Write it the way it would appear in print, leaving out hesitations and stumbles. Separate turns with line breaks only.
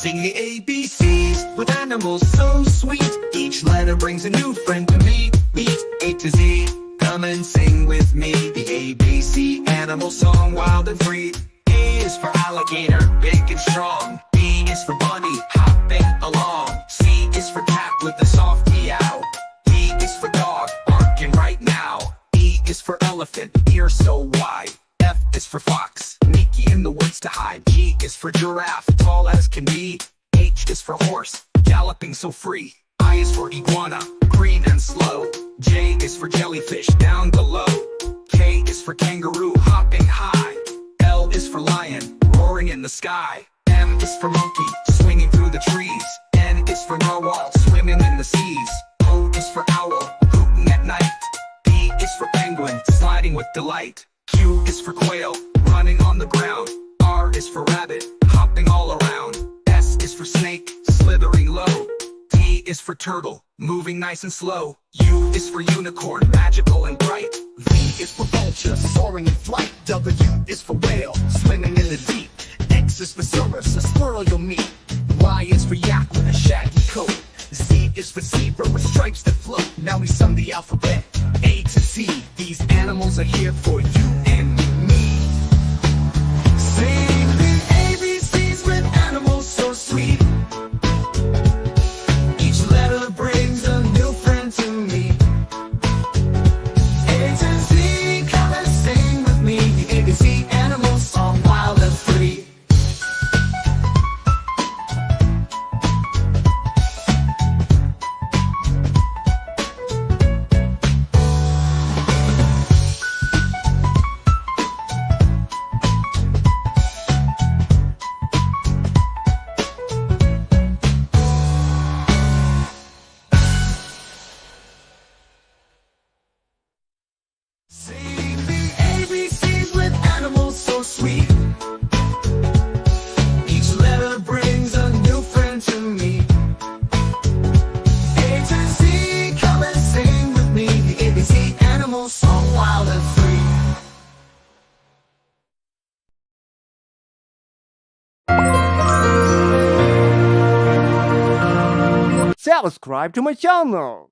Sing the ABCs with animals so sweet. Each letter brings a new friend to meet. Beat A to Z, come and sing with me. The ABC animal song, wild and free. A is for alligator, big and strong. B is for bunny, hopping along. C is for cat with a soft meow. D is for dog, barking right now. E is for elephant, ears so wide. F is for fox, sneaky in the woods to hide. G is for giraffe, tall as can be. H is for horse, galloping so free. I is for iguana, green and slow. J is for jellyfish, down below. K is for kangaroo, hopping high. L is for lion, roaring in the sky. M is for monkey, swinging through the trees. N is for narwhal, swimming in the seas. O is for owl, hooting at night. P is for penguin, sliding with delight. Q is for quail, running on the ground. R is for rabbit, hopping all around. S is for snake, slithering low. T is for turtle, moving nice and slow. U is for unicorn, magical and bright. V is for vulture, soaring in flight. W is for whale, swimming in the deep. X is for cirrus, a squirrel you'll meet. Y is for yak with a shaggy coat. Z is for zebra with stripes that float. Now we sum the alphabet, A to Z. These animals are here for you and me. Sing the ABCs with animals so sweet. Each letter brings a new friend to me. A to Z, come and sing with me. The ABC animal song, wild and free. Sing the ABCs with animals so sweet. Each letter brings a new friend to me. A to Z, come and sing with me. The ABC animal song, wild and free.
Subscribe to my channel.